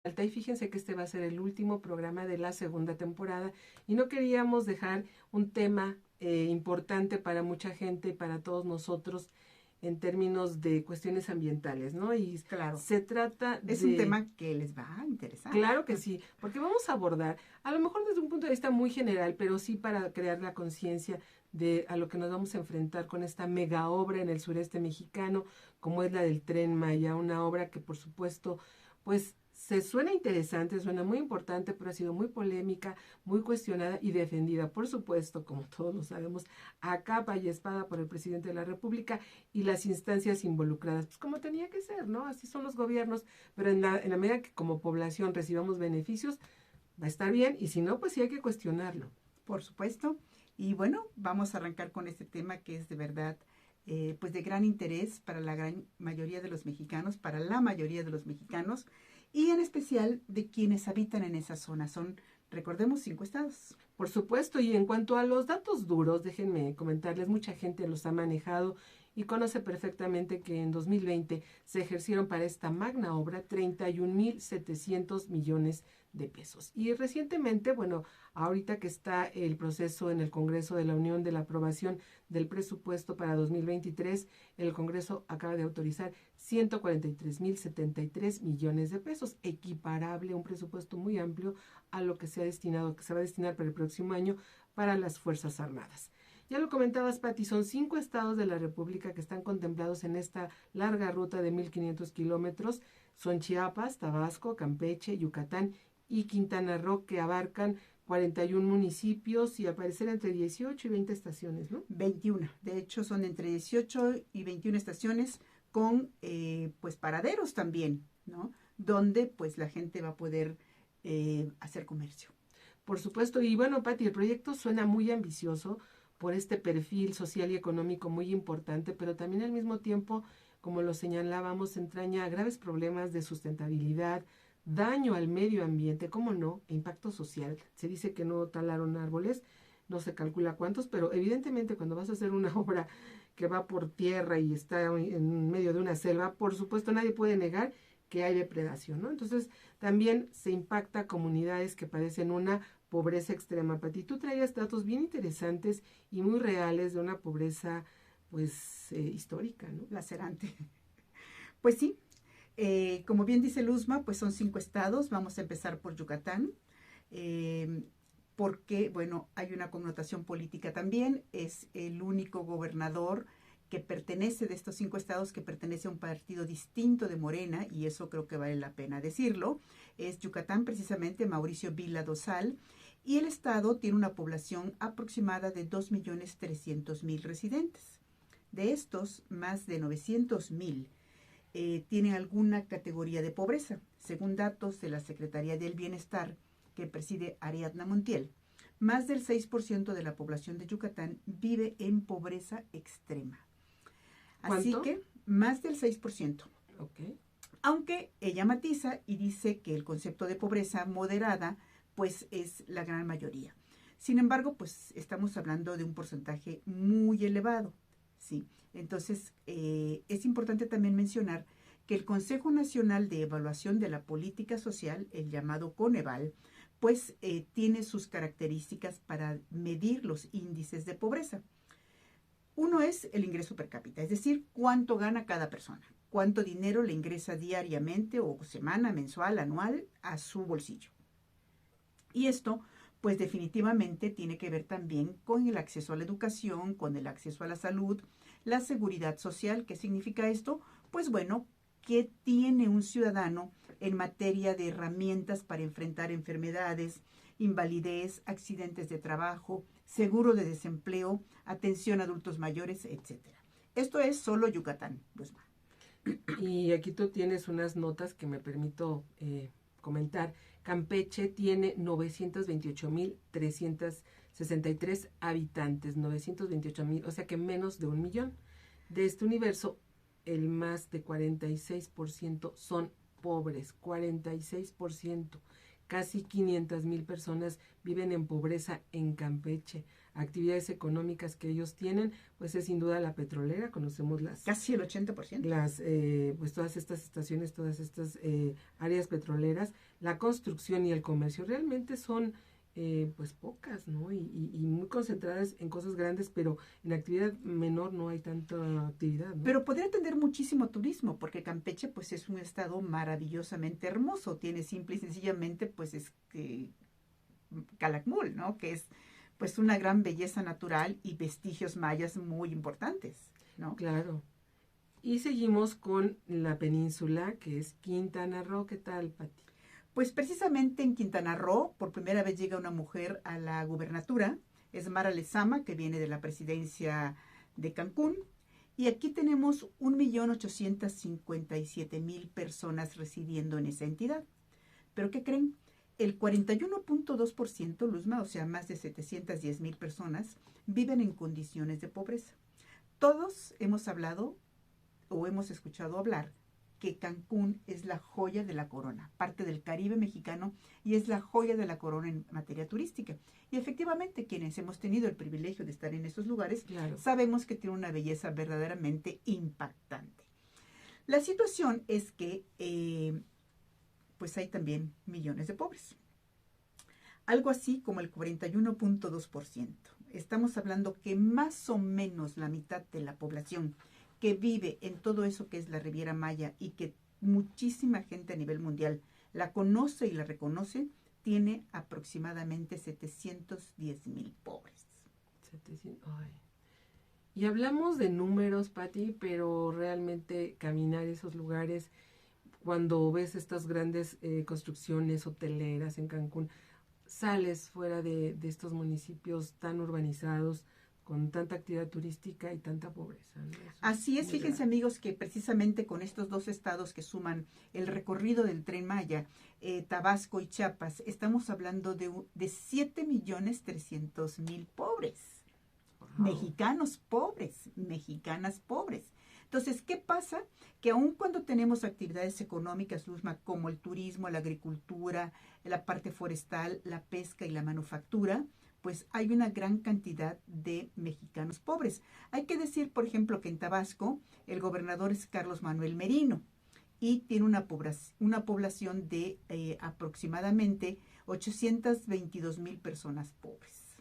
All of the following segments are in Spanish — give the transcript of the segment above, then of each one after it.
Y fíjense que este va a ser el último programa de la segunda temporada y no queríamos dejar un tema importante para mucha gente y para todos nosotros en términos de cuestiones ambientales, ¿no? Y Claro, se trata es un de... tema que les va a interesar. Claro que sí, porque vamos a abordar, a lo mejor desde un punto de vista muy general, pero sí para crear la conciencia de a lo que nos vamos a enfrentar con esta mega obra en el sureste mexicano, como es la del Tren Maya, una obra que por supuesto, pues se suena interesante, suena muy importante, pero ha sido muy polémica, muy cuestionada y defendida, por supuesto, como todos lo sabemos, a capa y espada por el presidente de la República y las instancias involucradas, pues como tenía que ser, ¿no? Así son los gobiernos, pero en la medida que como población recibamos beneficios, va a estar bien, y si no, pues sí hay que cuestionarlo. Por supuesto. Y bueno, vamos a arrancar con este tema que es de verdad pues de gran interés para la gran mayoría de los mexicanos, para la mayoría de los mexicanos, y en especial de quienes habitan en esa zona. Son, recordemos, 5 estados. Por supuesto, y en cuanto a los datos duros, déjenme comentarles, mucha gente los ha manejado y conoce perfectamente que en 2020 se ejercieron para esta magna obra 31.700 millones de pesos. Y recientemente, bueno, ahorita que está el proceso en el Congreso de la Unión de la aprobación del presupuesto para 2023, el Congreso acaba de autorizar 143.073 millones de pesos, equiparable a un presupuesto muy amplio a lo que se ha destinado, que se va a destinar para el próximo año para las Fuerzas Armadas. Ya lo comentabas, Patti, son 5 estados de la República que están contemplados en esta larga ruta de 1.500 kilómetros. Son Chiapas, Tabasco, Campeche, Yucatán y Quintana Roo, que abarcan 41 municipios y al parecer entre 18 y 20 estaciones, ¿no? 21. De hecho, son entre 18 y 21 estaciones con pues paraderos también, ¿no? Donde pues la gente va a poder hacer comercio. Por supuesto, y bueno, Patti, el proyecto suena muy ambicioso por este perfil social y económico muy importante, pero también al mismo tiempo, como lo señalábamos, entraña graves problemas de sustentabilidad, daño al medio ambiente, ¿cómo no? E impacto social. Se dice que no talaron árboles, no se calcula cuántos, pero evidentemente cuando vas a hacer una obra que va por tierra y está en medio de una selva, por supuesto nadie puede negar que hay depredación, ¿no? Entonces también se impacta a comunidades que padecen una pobreza extrema. Pati, tú traías datos bien interesantes y muy reales de una pobreza, pues, histórica, ¿no? Lacerante. Pues sí, como bien dice Luzma, pues son 5 estados. Vamos a empezar por Yucatán. Porque, bueno, hay una connotación política también. Es el único gobernador que pertenece de estos 5 estados, que pertenece a un partido distinto de Morena, y eso creo que vale la pena decirlo. Es Yucatán, precisamente, Mauricio Vila Dosal, y el estado tiene una población aproximada de 2.300.000 residentes. De estos, más de 900.000 tienen alguna categoría de pobreza, según datos de la Secretaría del Bienestar que preside Ariadna Montiel. Más del 6% de la población de Yucatán vive en pobreza extrema. Así ¿Cuánto? que más del 6%. Ok. Aunque ella matiza y dice que el concepto de pobreza moderada pues es la gran mayoría. Sin embargo, pues estamos hablando de un porcentaje muy elevado, ¿sí? Entonces, es importante también mencionar que el Consejo Nacional de Evaluación de la Política Social, el llamado Coneval, pues tiene sus características para medir los índices de pobreza. Uno es el ingreso per cápita, es decir, cuánto gana cada persona, cuánto dinero le ingresa diariamente o semana, mensual, anual a su bolsillo. Y esto, pues definitivamente tiene que ver también con el acceso a la educación, con el acceso a la salud, la seguridad social. ¿Qué significa esto? Pues bueno, ¿qué tiene un ciudadano en materia de herramientas para enfrentar enfermedades, invalidez, accidentes de trabajo, seguro de desempleo, atención a adultos mayores, etcétera? Esto es solo Yucatán, Luzma. Y aquí tú tienes unas notas que me permito comentar. Campeche tiene 928.363 habitantes, 928.000, o sea que menos de 1 millón. De este universo, el más de 46% son pobres, 46%. Casi 500.000 personas viven en pobreza en Campeche. actividades económicas que ellos tienen, pues es sin duda la petrolera. Conocemos casi el 80%. Pues todas estas estaciones, todas estas áreas petroleras, la construcción y el comercio realmente son pues pocas, ¿no? Y muy concentradas en cosas grandes, pero en actividad menor no hay tanta actividad, ¿no? Pero podría tener muchísimo turismo, porque Campeche pues es un estado maravillosamente hermoso, tiene simple y sencillamente pues Calakmul, ¿no? Que es pues una gran belleza natural y vestigios mayas muy importantes, ¿no? Claro. Y seguimos con la península, que es Quintana Roo. ¿Qué tal, Pati? Pues precisamente en Quintana Roo, por primera vez llega una mujer a la gubernatura, es Mara Lezama, que viene de la presidencia de Cancún, y aquí tenemos 1.857.000 personas residiendo en esa entidad. ¿Pero qué creen? El 41.2%, Luzma, o sea, más de 710.000 personas, viven en condiciones de pobreza. Todos hemos hablado o hemos escuchado hablar que Cancún es la joya de la corona, parte del Caribe mexicano, y es la joya de la corona en materia turística. Y efectivamente, quienes hemos tenido el privilegio de estar en esos lugares, claro, sabemos que tiene una belleza verdaderamente impactante. La situación es que pues hay también millones de pobres. Algo así como el 41.2%. Estamos hablando que más o menos la mitad de la población que vive en todo eso que es la Riviera Maya y que muchísima gente a nivel mundial la conoce y la reconoce, tiene aproximadamente 710.000 pobres. 700, ay. Y hablamos de números, Pati, pero realmente caminar esos lugares, cuando ves estas grandes construcciones hoteleras en Cancún, sales fuera de estos municipios tan urbanizados, con tanta actividad turística y tanta pobreza, ¿no? Así es, fíjense grave. amigos que precisamente con estos dos estados que suman el recorrido del Tren Maya, Tabasco y Chiapas, estamos hablando de 7.300.000 pobres. Wow. Mexicanos pobres, mexicanas pobres. Entonces, ¿qué pasa? Que aun cuando tenemos actividades económicas, Luzma, como el turismo, la agricultura, la parte forestal, la pesca y la manufactura, pues hay una gran cantidad de mexicanos pobres. Hay que decir, por ejemplo, que en Tabasco el gobernador es Carlos Manuel Merino y tiene una población de aproximadamente 822.000 personas pobres.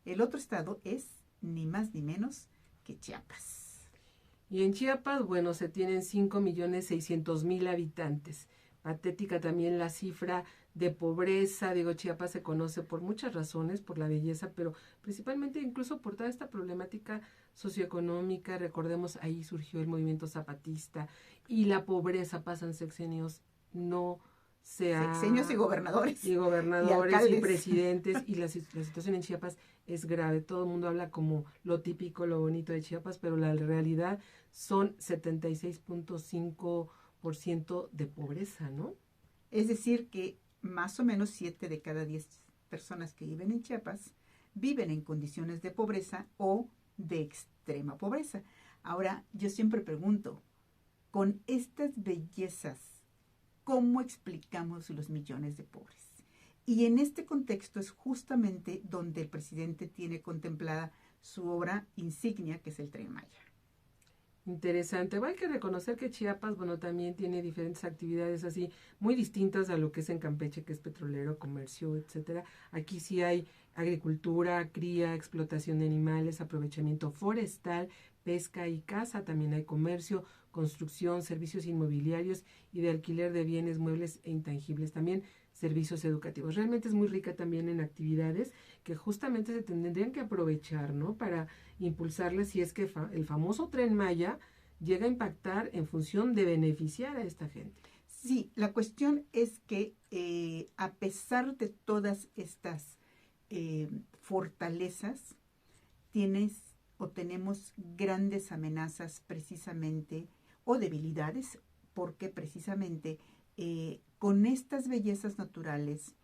El otro estado es ni más ni menos que Chiapas. Y en Chiapas, bueno, se tienen 5.600.000 habitantes. Patética también la cifra de pobreza. Digo, Chiapas se conoce por muchas razones, por la belleza, pero principalmente incluso por toda esta problemática socioeconómica. Recordemos, ahí surgió el movimiento zapatista y la pobreza, pasan sexenios, no Sexenios y gobernadores. Y presidentes, y la situación en Chiapas es grave. Todo el mundo habla como lo típico, lo bonito de Chiapas, pero la realidad son 76.5% de pobreza, ¿no? Es decir, que más o menos 7 de cada 10 personas que viven en Chiapas viven en condiciones de pobreza o de extrema pobreza. Ahora, yo siempre pregunto, con estas bellezas, ¿cómo explicamos los millones de pobres? Y en este contexto es justamente donde el presidente tiene contemplada su obra insignia, que es el Tren Maya. Interesante. Hay que reconocer que Chiapas, bueno, también tiene diferentes actividades así muy distintas a lo que es en Campeche, que es petrolero, comercio, etcétera. Aquí sí hay agricultura, cría, explotación de animales, aprovechamiento forestal, pesca y caza. También hay comercio, construcción, servicios inmobiliarios y de alquiler de bienes muebles e intangibles. También servicios educativos. Realmente es muy rica también en actividades que justamente se tendrían que aprovechar, ¿no? Para impulsarlas, si es que el famoso Tren Maya llega a impactar en función de beneficiar a esta gente. Sí, la cuestión es que a pesar de todas estas fortalezas, tenemos grandes amenazas precisamente, o debilidades, porque precisamente con estas bellezas naturales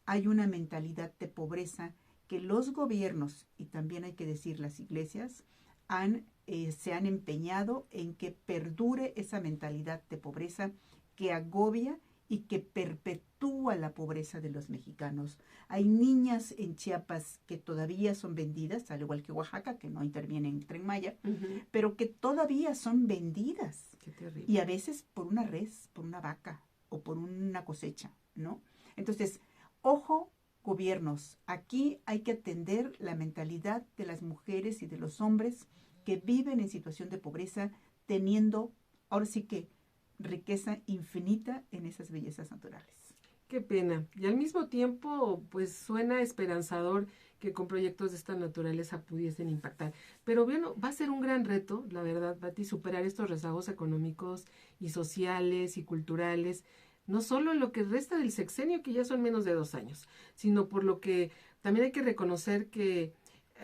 hay una mentalidad de pobreza que los gobiernos, y también hay que decir las iglesias, se han empeñado en que perdure esa mentalidad de pobreza que agobia y que perpetúa la pobreza de los mexicanos. Hay niñas en Chiapas que todavía son vendidas, al igual que Oaxaca, que no interviene en el Tren Maya, pero que todavía son vendidas. Qué terrible. Y a veces por una res, por una vaca o por una cosecha, ¿no? Entonces, ojo, gobiernos, aquí hay que atender la mentalidad de las mujeres y de los hombres que viven en situación de pobreza, teniendo, ahora sí que, riqueza infinita en esas bellezas naturales. Qué pena. Y al mismo tiempo, pues suena esperanzador que con proyectos de esta naturaleza pudiesen impactar. Pero bueno, va a ser un gran reto, la verdad, Pati, superar estos rezagos económicos y sociales y culturales, no solo en lo que resta del sexenio, que ya son menos de 2 años, sino por lo que también hay que reconocer que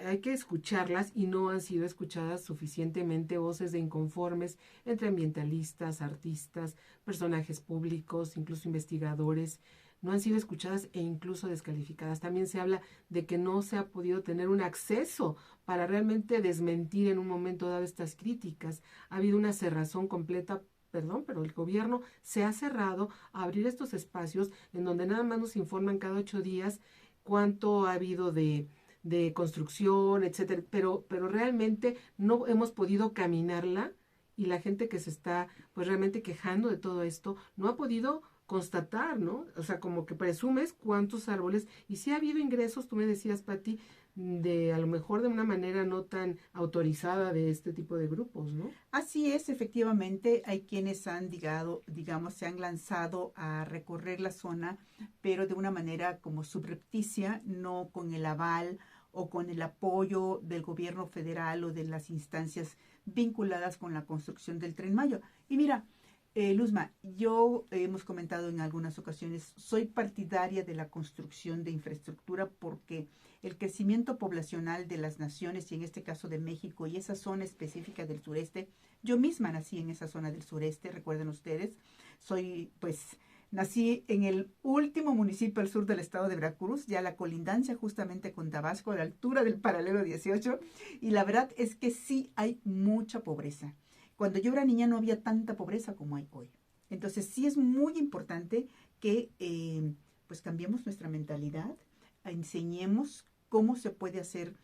hay que escucharlas y no han sido escuchadas suficientemente voces de inconformes entre ambientalistas, artistas, personajes públicos, incluso investigadores. No han sido escuchadas e incluso descalificadas. También se habla de que no se ha podido tener un acceso para realmente desmentir en un momento dado estas críticas. Ha habido una cerrazón completa, perdón, pero el gobierno se ha cerrado a abrir estos espacios en donde nada más nos informan cada 8 días cuánto ha habido de construcción, etcétera, pero realmente no hemos podido caminarla y la gente que se está pues realmente quejando de todo esto no ha podido constatar, ¿no? O sea, como que presumes cuántos árboles, y si ha habido ingresos, tú me decías, Pati, de a lo mejor de una manera no tan autorizada de este tipo de grupos, ¿no? Así es, efectivamente, hay quienes han digamos, se han lanzado a recorrer la zona, pero de una manera como subrepticia, no con el aval o con el apoyo del gobierno federal o de las instancias vinculadas con la construcción del Tren Maya. Y mira, Luzma, yo hemos comentado en algunas ocasiones, soy partidaria de la construcción de infraestructura porque el crecimiento poblacional de las naciones, y en este caso de México y esa zona específica del sureste, yo misma nací en esa zona del sureste, recuerden ustedes, nací en el último municipio al sur del estado de Veracruz, ya la colindancia justamente con Tabasco, a la altura del paralelo 18, y la verdad es que sí hay mucha pobreza. Cuando yo era niña no había tanta pobreza como hay hoy. Entonces sí es muy importante que pues cambiemos nuestra mentalidad, enseñemos cómo se puede hacer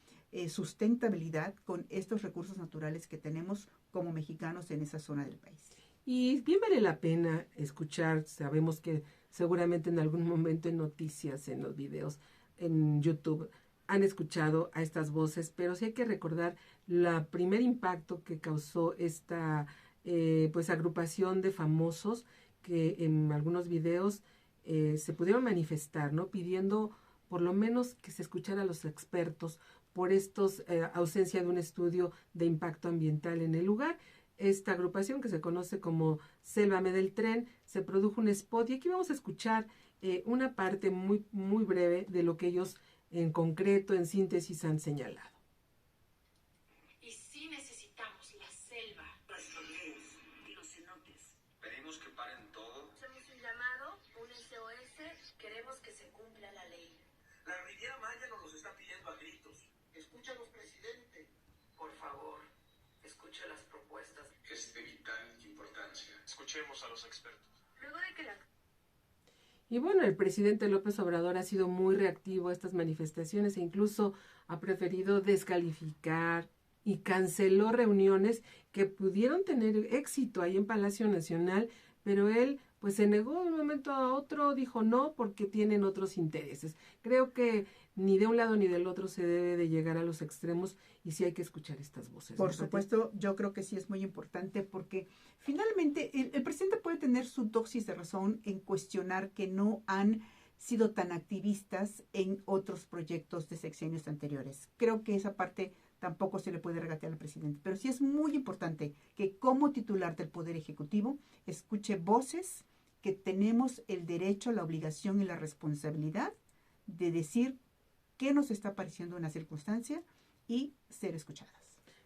sustentabilidad con estos recursos naturales que tenemos como mexicanos en esa zona del país. Y bien vale la pena escuchar, sabemos que seguramente en algún momento en noticias, en los videos, en YouTube, han escuchado a estas voces, pero sí hay que recordar el primer impacto que causó esta pues agrupación de famosos que en algunos videos se pudieron manifestar, ¿no? Pidiendo por lo menos que se escuchara a los expertos por estos ausencia de un estudio de impacto ambiental en el lugar. Esta agrupación que se conoce como Sélvame del Tren, se produjo un spot y aquí vamos a escuchar una parte muy, muy breve de lo que ellos en concreto, en síntesis, han señalado. Y sí necesitamos la selva. Las torneras y los cenotes. Pedimos que paren todo. Hacemos un llamado, un SOS, queremos que se cumpla la ley. La Riviera Maya nos los está pidiendo a gritos. Escúchanos, presidente. Por favor, escuche las propuestas. Es de vital importancia. Escuchemos a los expertos. Luego de que la... Y bueno, el presidente López Obrador ha sido muy reactivo a estas manifestaciones e incluso ha preferido descalificar y canceló reuniones que pudieron tener éxito ahí en Palacio Nacional, pero él pues se negó de un momento a otro, dijo no porque tienen otros intereses. Creo que ni de un lado ni del otro se debe de llegar a los extremos y sí hay que escuchar estas voces. Por supuesto, yo creo que sí es muy importante porque finalmente el presidente puede tener su dosis de razón en cuestionar que no han sido tan activistas en otros proyectos de sexenios anteriores. Creo que esa parte tampoco se le puede regatear al presidente, pero sí es muy importante que como titular del Poder Ejecutivo escuche voces que tenemos el derecho, la obligación y la responsabilidad de decir qué nos está pareciendo una circunstancia y ser escuchadas.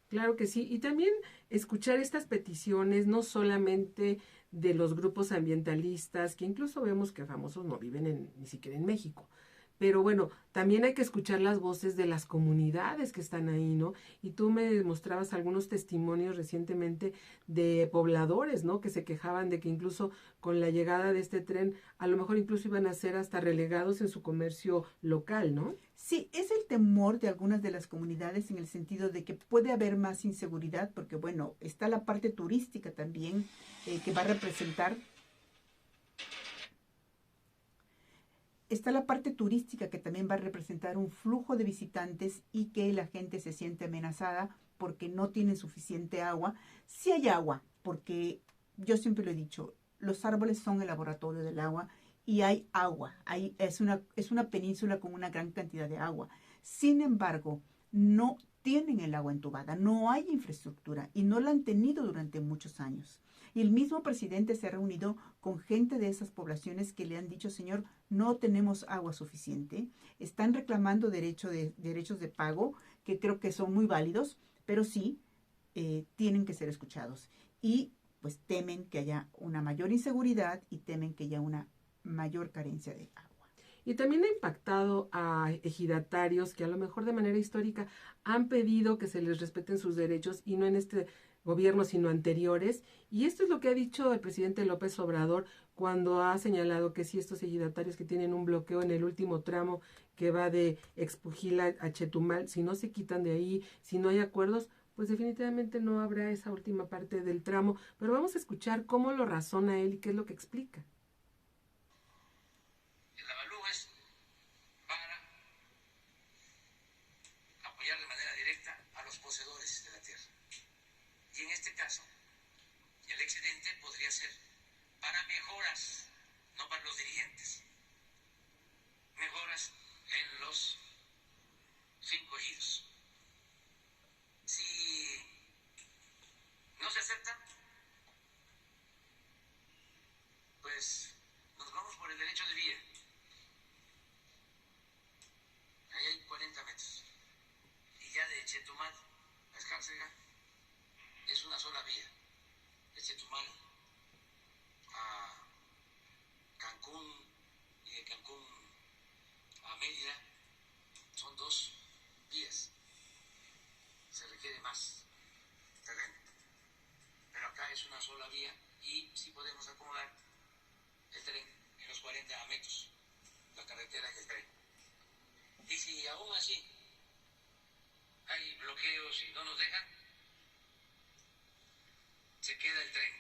Claro que sí, y también escuchar estas peticiones, no solamente de los grupos ambientalistas, que incluso vemos que famosos no viven ni siquiera en México, Pero bueno, también hay que escuchar las voces de las comunidades que están ahí, ¿no? Y tú me mostrabas algunos testimonios recientemente de pobladores, ¿no? Que se quejaban de que incluso con la llegada de este tren, a lo mejor incluso iban a ser hasta relegados en su comercio local, ¿no? Sí, es el temor de algunas de las comunidades en el sentido de que puede haber más inseguridad, porque bueno, está la parte turística también que va a representar. Está la parte turística que también va a representar un flujo de visitantes y que la gente se siente amenazada porque no tienen suficiente agua. Sí hay agua, porque yo siempre lo he dicho, los árboles son el laboratorio del agua y hay agua. Es una península con una gran cantidad de agua. Sin embargo, no tienen el agua entubada, no hay infraestructura y no la han tenido durante muchos años. Y el mismo presidente se ha reunido con gente de esas poblaciones que le han dicho, señor, no tenemos agua suficiente. Están reclamando derechos de pago, que creo que son muy válidos, pero sí tienen que ser escuchados. Y pues temen que haya una mayor inseguridad y temen que haya una mayor carencia de agua. Y también ha impactado a ejidatarios que a lo mejor de manera histórica han pedido que se les respeten sus derechos y no en este gobierno, sino anteriores. Y esto es lo que ha dicho el presidente López Obrador cuando ha señalado que si estos ejidatarios que tienen un bloqueo en el último tramo que va de Expujila a Chetumal, si no se quitan de ahí, si no hay acuerdos, pues definitivamente no habrá esa última parte del tramo. Pero vamos a escuchar cómo lo razona él y qué es lo que explica. El avalúo es para apoyar de manera directa a los poseedores de la tierra. Y en este caso, el excedente podría ser para mejoras, no para los dirigentes. Mejoras en los 5 ejidos. Si no se acepta, pues nos vamos por el derecho de vía. Ahí hay 40 metros. Y ya de Chetumal a Escárcega es una sola vía. De Chetumal a Cancún y de Cancún a Mérida son 2 vías. Se requiere más terreno. Pero acá es una sola vía y sí podemos acomodar el tren en los 40 metros, la carretera y el tren. Y si aún así hay bloqueos y no nos dejan, se queda el tren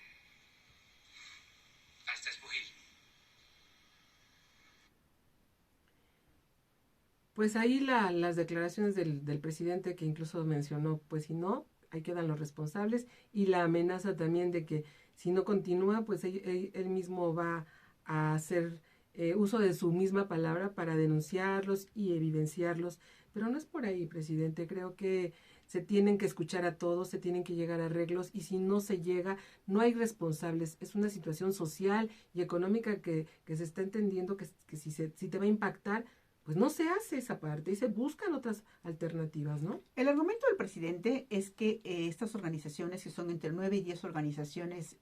hasta Espujil. Pues ahí las declaraciones del presidente que incluso mencionó, pues si no, ahí quedan los responsables y la amenaza también de que si no continúa, pues él mismo va a hacer uso de su misma palabra para denunciarlos y evidenciarlos. Pero no es por ahí, presidente. Creo que se tienen que escuchar a todos, se tienen que llegar a arreglos y si no se llega, no hay responsables. Es una situación social y económica que se está entendiendo que si te va a impactar, pues no se hace esa parte y se buscan otras alternativas, ¿no? El argumento del presidente es que estas organizaciones, que son entre 9 y 10 organizaciones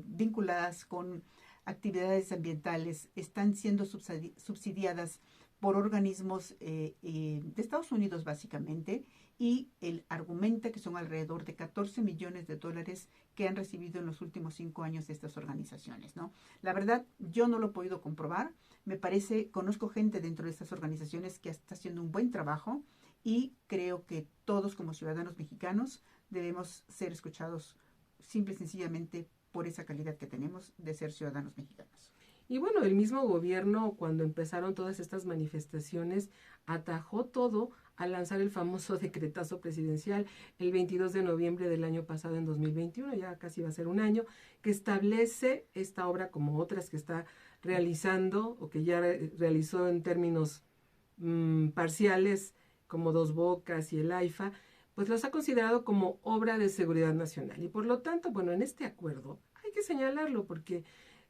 vinculadas con actividades ambientales, están siendo subsidiadas por organismos de Estados Unidos básicamente, y él argumenta que son alrededor de 14 millones de dólares que han recibido en los últimos 5 años de estas organizaciones, ¿no? La verdad, yo no lo he podido comprobar. Me parece, conozco gente dentro de estas organizaciones que está haciendo un buen trabajo y creo que todos como ciudadanos mexicanos debemos ser escuchados simple y sencillamente por esa calidad que tenemos de ser ciudadanos mexicanos. Y bueno, el mismo gobierno, cuando empezaron todas estas manifestaciones, atajó todo al lanzar el famoso decretazo presidencial el 22 de noviembre del año pasado, en 2021, ya casi va a ser un año, que establece esta obra como otras que está realizando o que ya realizó en términos parciales, como Dos Bocas y el AIFA, pues los ha considerado como obra de seguridad nacional. Y por lo tanto, bueno, en este acuerdo hay que señalarlo porque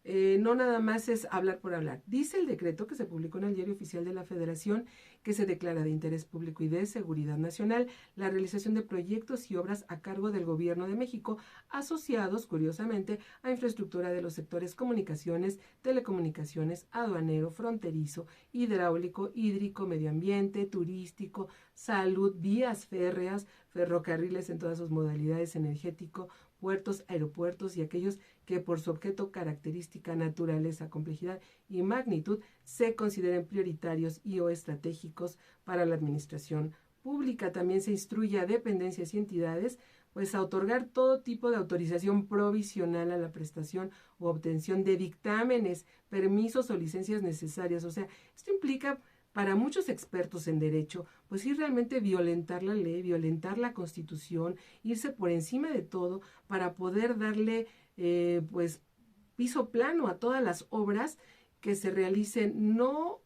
no nada más es hablar por hablar. Dice el decreto que se publicó en el Diario Oficial de la Federación que se declara de interés público y de seguridad nacional la realización de proyectos y obras a cargo del Gobierno de México asociados, curiosamente, a infraestructura de los sectores comunicaciones, telecomunicaciones, aduanero, fronterizo, hidráulico, hídrico, medio ambiente, turístico, salud, vías férreas, ferrocarriles en todas sus modalidades, energético, puertos, aeropuertos y aquellos que por su objeto, característica, naturaleza, complejidad y magnitud se consideren prioritarios y o estratégicos para la administración pública. También se instruye a dependencias y entidades pues a otorgar todo tipo de autorización provisional a la prestación o obtención de dictámenes, permisos o licencias necesarias. O sea, esto implica para muchos expertos en derecho, pues ir realmente violentar la ley, violentar la Constitución, irse por encima de todo para poder darle pues piso plano a todas las obras que se realicen. No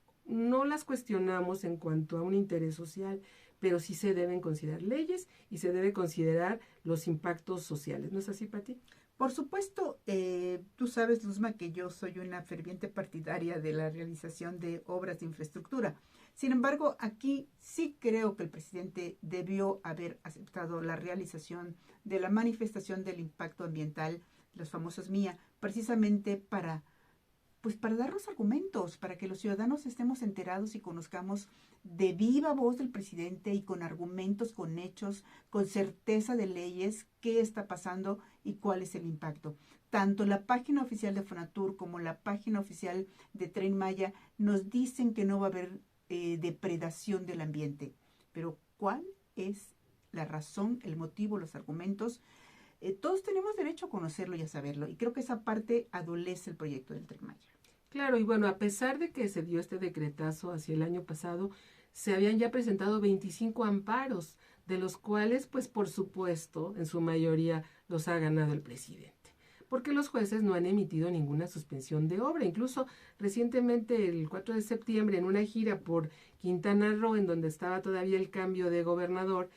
las cuestionamos en cuanto a un interés social, pero sí se deben considerar leyes y se debe considerar los impactos sociales. ¿No es así, Pati? Por supuesto, tú sabes, Luzma, que yo soy una ferviente partidaria de la realización de obras de infraestructura. Sin embargo, aquí sí creo que el presidente debió haber aceptado la realización de la manifestación del impacto ambiental, las famosas MIA, precisamente para dar los argumentos, para que los ciudadanos estemos enterados y conozcamos de viva voz del presidente y con argumentos, con hechos, con certeza de leyes, qué está pasando y cuál es el impacto. Tanto la página oficial de Fonatur como la página oficial de Tren Maya nos dicen que no va a haber depredación del ambiente. Pero ¿cuál es la razón, el motivo, los argumentos? Todos tenemos derecho a conocerlo y a saberlo. Y creo que esa parte adolece el proyecto del Tren Maya. Claro, y bueno, a pesar de que se dio este decretazo hacia el año pasado, se habían ya presentado 25 amparos, de los cuales, pues por supuesto, en su mayoría los ha ganado el presidente, porque los jueces no han emitido ninguna suspensión de obra. Incluso recientemente, el 4 de septiembre, en una gira por Quintana Roo, en donde estaba todavía el cambio de gobernador,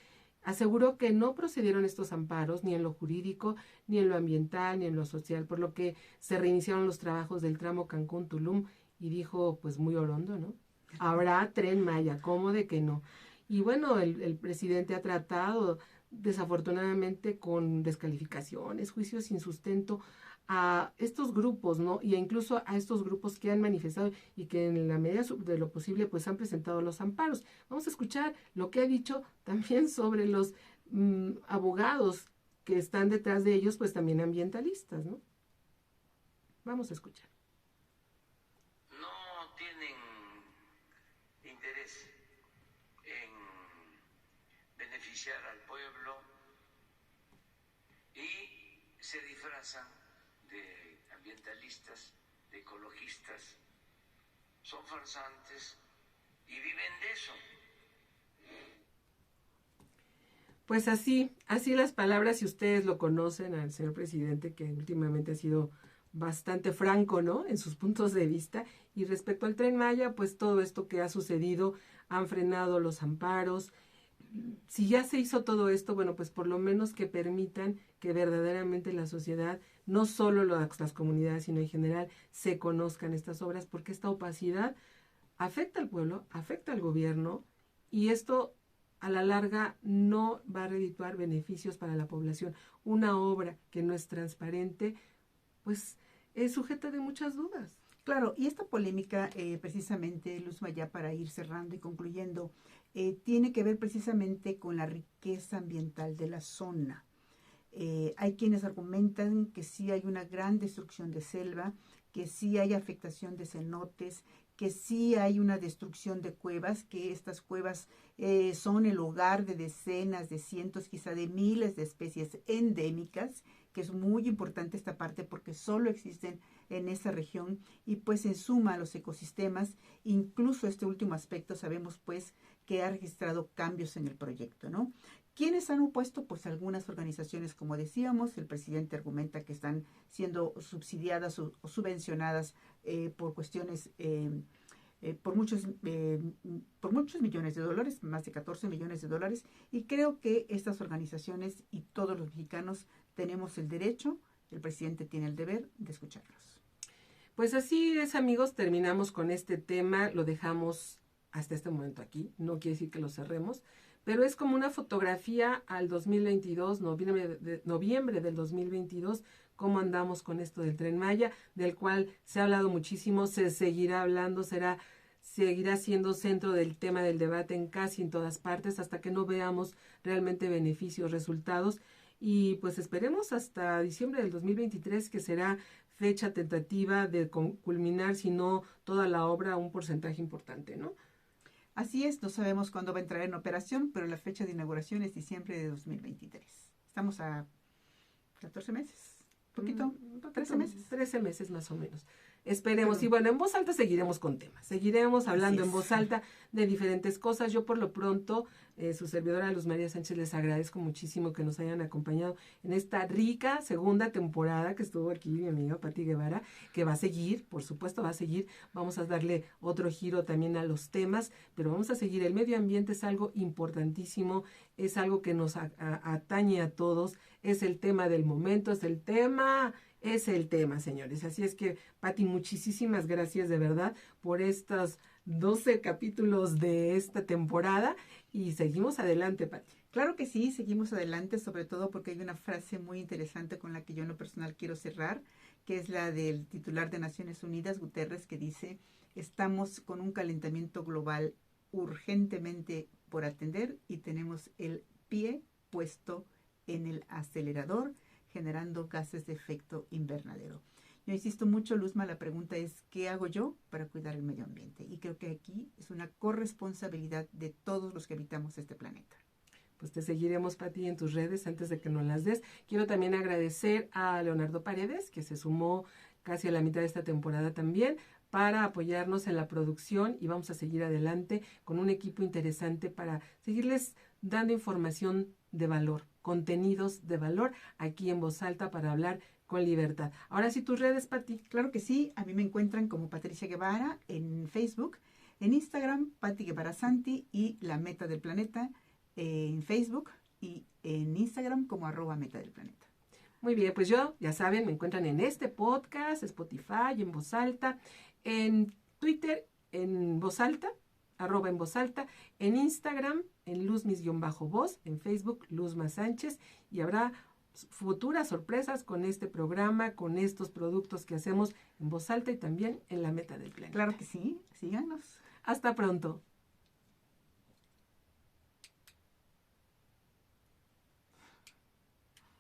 aseguró que no procedieron estos amparos ni en lo jurídico, ni en lo ambiental, ni en lo social, por lo que se reiniciaron los trabajos del tramo Cancún-Tulum y dijo, pues muy orondo, ¿no? Habrá Tren Maya, ¿cómo de que no? Y bueno, el presidente ha tratado, desafortunadamente, con descalificaciones, juicios sin sustento, a estos grupos, ¿no? Y incluso a estos grupos que han manifestado y que en la medida de lo posible pues han presentado los amparos. Vamos a escuchar lo que ha dicho también sobre los abogados que están detrás de ellos, pues también ambientalistas, ¿no? Vamos a escuchar. No tienen interés en beneficiar al pueblo y se disfrazan de ambientalistas, de ecologistas, son farsantes y viven de eso. Pues así las palabras, si ustedes lo conocen al señor presidente, que últimamente ha sido bastante franco, ¿no?, en sus puntos de vista. Y respecto al Tren Maya, pues todo esto que ha sucedido, han frenado los amparos. Si ya se hizo todo esto, bueno, pues por lo menos que permitan que verdaderamente la sociedad, no solo las comunidades, sino en general, se conozcan estas obras, porque esta opacidad afecta al pueblo, afecta al gobierno, y esto a la larga no va a redituar beneficios para la población. Una obra que no es transparente, pues es sujeta de muchas dudas. Claro, y esta polémica, precisamente, Luzma, ya para ir cerrando y concluyendo, tiene que ver precisamente con la riqueza ambiental de la zona. Hay quienes argumentan que sí hay una gran destrucción de selva, que sí hay afectación de cenotes, que sí hay una destrucción de cuevas, que estas cuevas son el hogar de decenas, de cientos, quizá de miles de especies endémicas, que es muy importante esta parte porque solo existen en esa región, y pues en suma a los ecosistemas, incluso este último aspecto sabemos pues que ha registrado cambios en el proyecto, ¿no? ¿Quiénes han opuesto? Pues algunas organizaciones, como decíamos, el presidente argumenta que están siendo subsidiadas o subvencionadas por cuestiones, por muchos millones de dólares, más de 14 millones de dólares, y creo que estas organizaciones y todos los mexicanos tenemos el derecho, el presidente tiene el deber de escucharlos. Pues así es, amigos, terminamos con este tema, lo dejamos hasta este momento aquí, no quiere decir que lo cerremos, pero es como una fotografía al 2022, noviembre del 2022, cómo andamos con esto del Tren Maya, del cual se ha hablado muchísimo, se seguirá hablando, seguirá siendo centro del tema del debate en casi en todas partes, hasta que no veamos realmente beneficios, resultados, y pues esperemos hasta diciembre del 2023, que será fecha tentativa de culminar, si no toda la obra, un porcentaje importante, ¿no? Así es, no sabemos cuándo va a entrar en operación, pero la fecha de inauguración es diciembre de 2023. Estamos a 14 meses, poquito, 13 meses. 13 meses más o menos. Esperemos. Y bueno, en Voz Alta seguiremos con temas. Seguiremos hablando en voz alta de diferentes cosas. Yo por lo pronto, su servidora Luz María Sánchez, les agradezco muchísimo que nos hayan acompañado en esta rica segunda temporada que estuvo aquí mi amiga Pati Guevara, que va a seguir, por supuesto va a seguir. Vamos a darle otro giro también a los temas, pero vamos a seguir. El medio ambiente es algo importantísimo, es algo que nos atañe a todos, es el tema del momento, es el tema, señores. Así es que, Pati, muchísimas gracias de verdad por estos 12 capítulos de esta temporada y seguimos adelante, Pati. Claro que sí, seguimos adelante, sobre todo porque hay una frase muy interesante con la que yo en lo personal quiero cerrar, que es la del titular de Naciones Unidas, Guterres, que dice: estamos con un calentamiento global urgentemente por atender y tenemos el pie puesto en el acelerador, generando gases de efecto invernadero. Yo insisto mucho, Luzma, la pregunta es: ¿qué hago yo para cuidar el medio ambiente? Y creo que aquí es una corresponsabilidad de todos los que habitamos este planeta. Pues te seguiremos, Pati, en tus redes antes de que nos las des. Quiero también agradecer a Leonardo Paredes, que se sumó casi a la mitad de esta temporada también, para apoyarnos en la producción, y vamos a seguir adelante con un equipo interesante para seguirles dando información de valor, contenidos de valor aquí en Voz Alta para hablar con libertad. Ahora sí, tus redes, Pati. Claro que sí, a mí me encuentran como Patricia Guevara en Facebook, en Instagram, Pati Guevara Santi, y La Meta del Planeta en Facebook y en Instagram como @Meta del Planeta. Muy bien, pues yo, ya saben, me encuentran en este podcast, Spotify, en Voz Alta, en Twitter, en Voz Alta, @en Voz Alta, en Instagram, en Luzmis_voz, en Facebook, Luzma Sánchez, y habrá futuras sorpresas con este programa, con estos productos que hacemos en Voz Alta y también en La Meta del Planeta. Claro que sí, síganos. Hasta pronto.